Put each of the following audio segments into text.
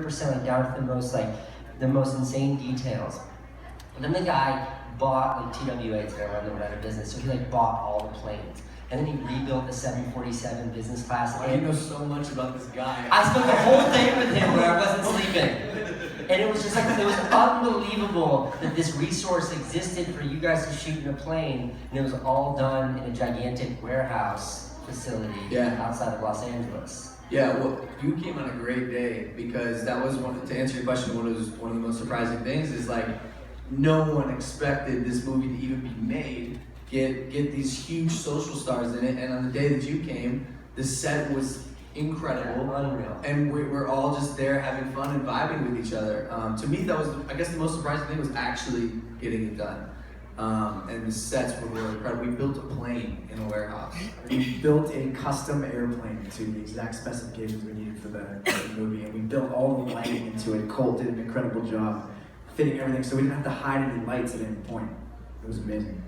like down to the most insane details. And then the guy bought like TWA, it's gonna run them out of business, so he like bought all the planes. And then he rebuilt the 747 business class. You know so much about this guy. I spent the whole day with him where I wasn't sleeping. And it was just like, it was unbelievable that this resource existed for you guys to shoot in a plane, and it was all done in a gigantic warehouse facility outside of Los Angeles. Yeah, well, you came on a great day because that was to answer your question, one of the most surprising things is like, no one expected this movie to even be made, get these huge social stars in it, and on the day that you came, the set was incredible, unreal, and we're all just there having fun and vibing with each other. To me, that was, I guess, the most surprising thing was actually getting it done. And the sets were really incredible. We built a plane in a warehouse. We built a custom airplane to the exact specifications we needed for the movie, and we built all the lighting into it. Colt did an incredible job fitting everything, so we didn't have to hide any lights at any point. It was amazing.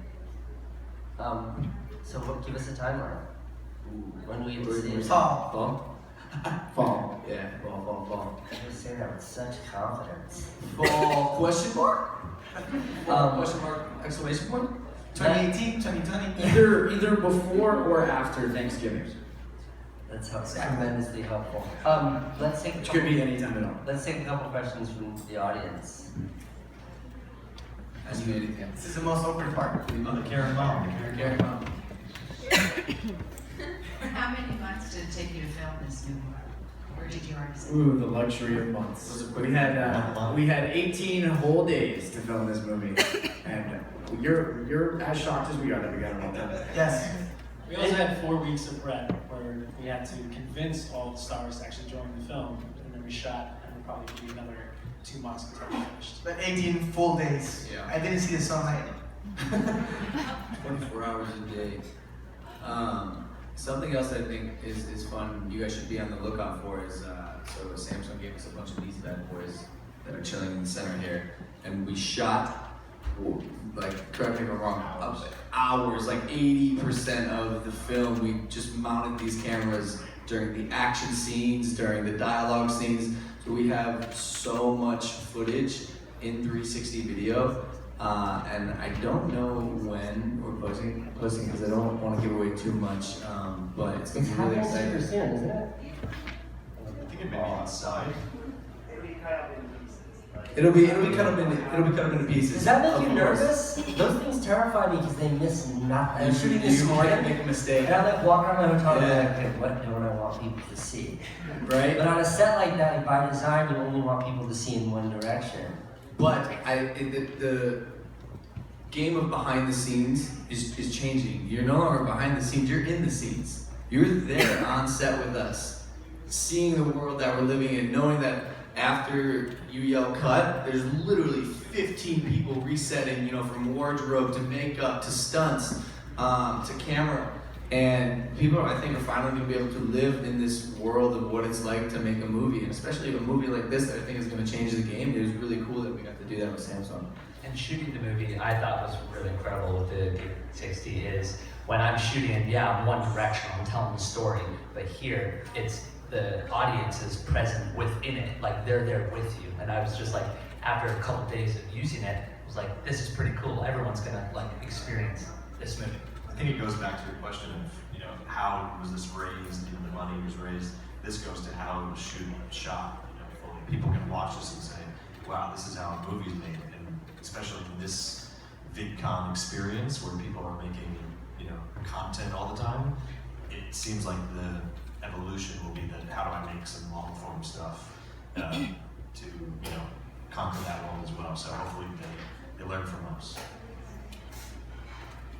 So give us a timeline. When do we get to see it? Fall? Fall. Yeah, fall. I just say that with such confidence. Fall, question mark? Question mark, exclamation point? 2018, 2020? Either before or after Thanksgiving. That's tremendously helpful. Let's take Which could be any time at all. Let's take a couple questions from the audience. Ask me anything. This is the most awkward part. On the Karen Mom. Carry on. How many months did it take you to film this movie? Or did you already say? Ooh, the luxury of months. We had 18 whole days to film this movie, and you're as shocked as we are that we got it all done. Yes. We also had 4 weeks of prep where we had to convince all the stars to actually join the film, and then we shot, and we'll probably be another 2 months until we finished. But 18 full days. Yeah. I didn't see the sunlight. 24 hours a day. Something else I think is fun, you guys should be on the lookout for is, so Samsung gave us a bunch of these bad boys that are chilling in the center here, and we shot, like, correct me if I'm wrong, hours, like 80% of the film, we just mounted these cameras during the action scenes, during the dialogue scenes, so we have so much footage in 360 video. And I don't know when we're posting because I don't want to give away too much, but it's going to be really exciting. Super soon, isn't it? I think it may be outside. It'll be cut up into pieces. Does that make you of course. nervous? Those things terrify me because they miss nothing. I'm shooting this You morning, can't make a mistake. and I like walk around my hotel room Yeah. and I'm like, what don't I want people to see? Right? But on a set like that, like by design, you only want people to see in one direction. But the game of behind the scenes is changing. You're no longer behind the scenes, you're in the scenes. You're there on set with us, seeing the world that we're living in, knowing that after you yell cut, there's literally 15 people resetting, from wardrobe to makeup to stunts to camera. And people, I think, are finally going to be able to live in this world of what it's like to make a movie, and especially a movie like this that I think is going to change the game. It was really cool that we got to do that with Samsung. And shooting the movie, I thought was really incredible with the 360 is when I'm shooting it, I'm one direction, I'm telling the story, but here, it's the audience is present within it, like they're there with you. And I was just like, after a couple days of using it, I was like, this is pretty cool. Everyone's gonna experience this movie. I think it goes back to your question of, how was this raised, the money was raised. This goes to how it was shot, fully. People can watch this and say, wow, this is how a movie's made. And especially in this VidCon experience where people are making, content all the time, it seems like the evolution will be that how do I make some long form stuff to, conquer that world as well. So hopefully they learn from us.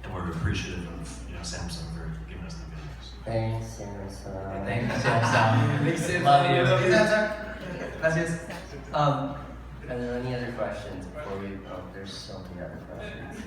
And we're appreciative of Samsung for giving us the videos. Thanks, Samsung. Thank you, Samsung. Thanks, Samsung. Love you. Gracias. Are there any other questions before we? Oh, there's so many other questions.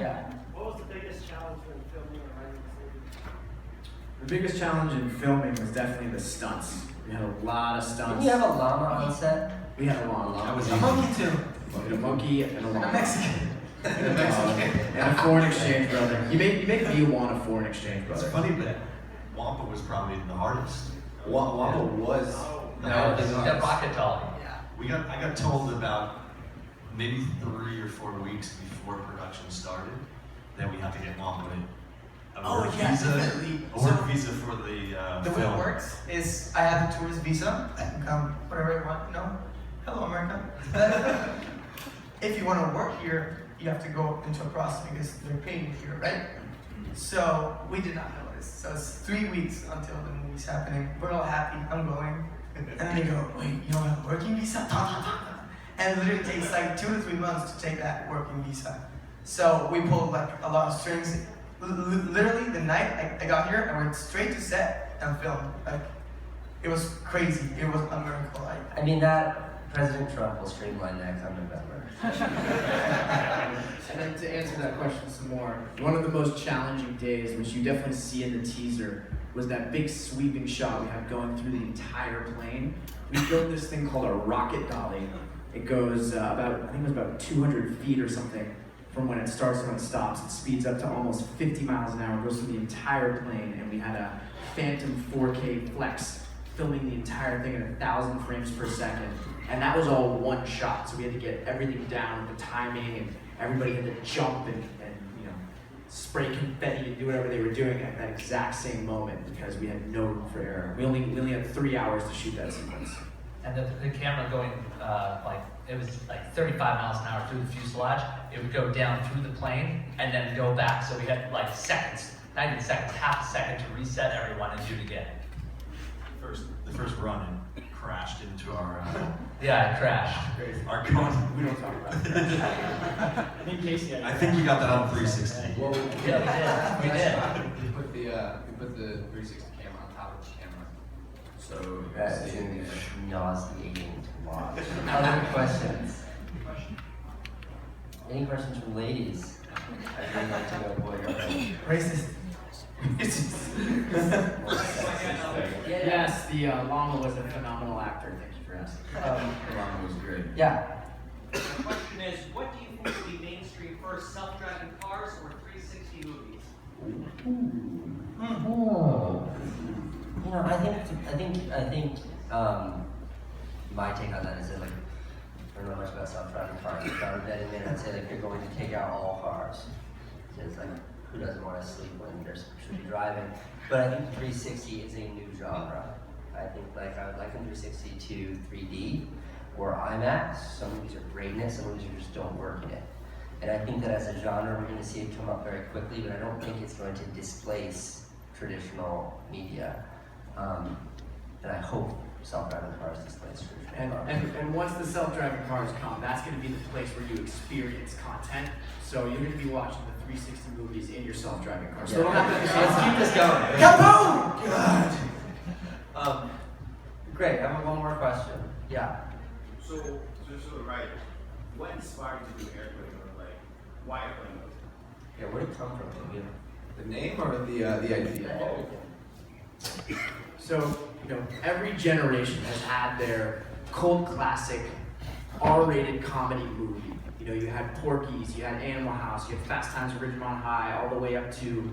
Yeah. What was the biggest challenge when filming or writing this movie? The biggest challenge in filming was definitely the stunts. We had a lot of Didn't stunts. you have a llama on set? We had a llama. That was A monkey too. We had a monkey and a llama. A Mexican. And a foreign exchange brother. You make me want a foreign exchange It's brother. funny that Wampa was probably the hardest. Wampa was. No, the rocket doll. I got told about maybe 3 or 4 weeks before production started that we had to get on with a work definitely. a work visa for the The way film. it works is I have a tourist visa. I can come wherever I want, you know. Hello, America. If you want to work here, you have to go into a process because they're paying you here, right? So we did not know this. So it's 3 weeks until the movie's happening. We're all happy. I'm going. And then they go, wait, you don't have a working visa? And it literally takes like 2 to 3 months to take that working visa. So we pulled like a lot of strings. Literally the night I got here, I went straight to set and filmed. Like, it was crazy. It was a miracle. I mean, that President Trump will streamline that come November. And then to answer that question some more, one of the most challenging days, which you definitely see in the teaser, was that big sweeping shot we had going through the entire plane. We built this thing called a rocket dolly. It goes I think it was about 200 feet or something from when it starts to when it stops. It speeds up to almost 50 miles an hour, goes through the entire plane, and we had a Phantom 4K Flex filming the entire thing at 1,000 frames per second. And that was all one shot, so we had to get everything down, the timing, and everybody had to jump and you know, spray confetti and do whatever they were doing at that exact same moment because we had no room for error. We only had 3 hours to shoot that sequence. And the camera going it was like 35 miles an hour through the fuselage. It would go down through the plane and then go back. So we had like seconds, not even seconds, half a second to reset everyone and do it again. The first run it crashed into our Yeah, it crashed. our going. We don't talk about it. Me and Casey, I think we got that on 360. Well, Yeah, we did. we put the 360 camera on top of the camera. So That is nauseating to watch. Other questions? Any questions from ladies? I'd really like to know what your Racist. Yes, the llama was a phenomenal actor. Thank you for asking. Llama was great. Yeah. The question is, what do you think will be mainstream first, self-driving cars or 360 movies? Oh. You know, I think my take on that is that like I don't know much about self-driving cars. If I were betting in, I'd say like you're going to take out all cars. Because like who doesn't want to sleep when they're should be driving? But I think 360 is a new genre. I think like I would like a 360 to 3D or IMAX. Some movies are great in it, some movies just don't work in it. And I think that as a genre, we're going to see it come up very quickly, but I don't think it's going to displace traditional media. And I hope self-driving cars displace traditional cars. And once the self-driving cars come, that's going to be the place where you experience content. So you're going to be watching the 360 movies in your self-driving car. So Yeah. Let's keep this going. Kaboom! God. Great, I have one more question. Yeah. So, just so right, what inspired you to do airplane or like why airplane? Yeah, where did it come from? You know? The name or the idea? So, you know, every generation has had their cult classic R-rated comedy movie. You know, you had Porky's, you had Animal House, you had Fast Times at Ridgemont High, all the way up to, you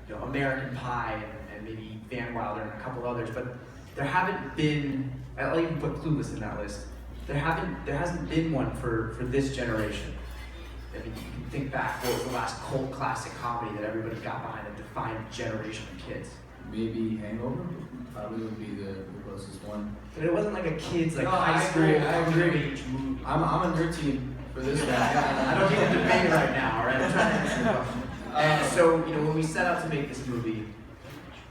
know, American Pie and maybe Van Wilder and a couple others. But there haven't been, I'll even put Clueless in that list. There hasn't been one for this generation. I mean, you can think back, what was the last cult classic comedy that everybody got behind that defined a generation of kids? Maybe Hangover probably would be the closest one. But it wasn't like a kid's like No, high I school agree, I agree. age movie. I'm on your team for this one. I don't need a debate right now, all right? I'm trying to answer the question. And so, you know, when we set out to make this movie,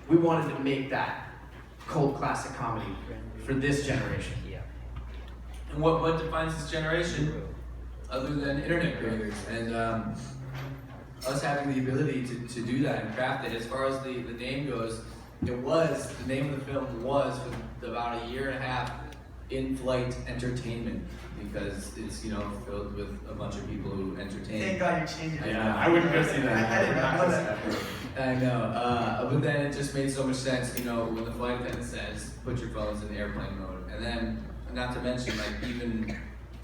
we wanted to make that cult classic comedy for this generation. Yeah. And what defines this generation other than internet creators and us having the ability to do that and craft it. As far as the name goes, the name of the film was for about a year and a half in-flight entertainment because it's, you know, filled with a bunch of people who entertain. Thank God you changed it. Yeah, I wouldn't go see that. I did not know that. I know, but then it just made so much sense, you know, when the flight attendant says, put your phones in airplane mode. And then, not to mention, like, even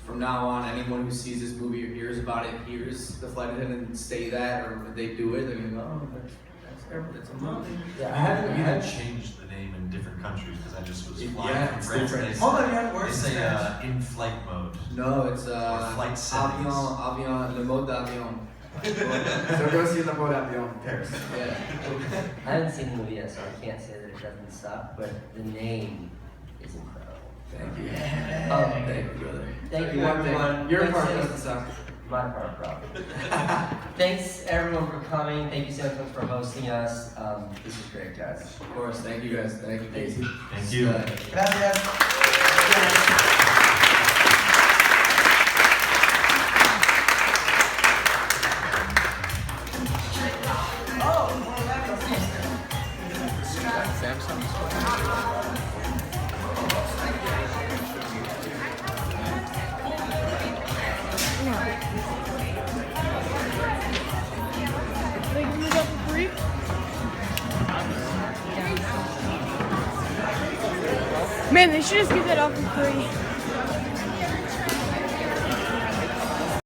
from now on, anyone who sees this movie or hears about it, hears the flight attendant say that, or they do it, they're gonna go, oh, that's It's a movie. Yeah, I You haven't. had changed the name in different countries because I just was flying Yeah, from it's France. different. They Hold on, say- you had words They in say Spanish. in flight mode. No, it's Or flight settings. avion, le mode d'avion. So go see the mode avion in Paris. Yeah. I haven't seen the movie yet, so I can't say that it doesn't suck. But the name is incredible. Thank you. Thank you, brother. Thank you, everyone. Your Thanks, part Sam. doesn't suck. My part, probably. Thanks everyone for coming. Thank you, Sam, for hosting us. This is great, guys. Of course, thank you guys. Thank you, Casey. Thank you. Gracias. They give me that for free? Man, they should just give that out for free.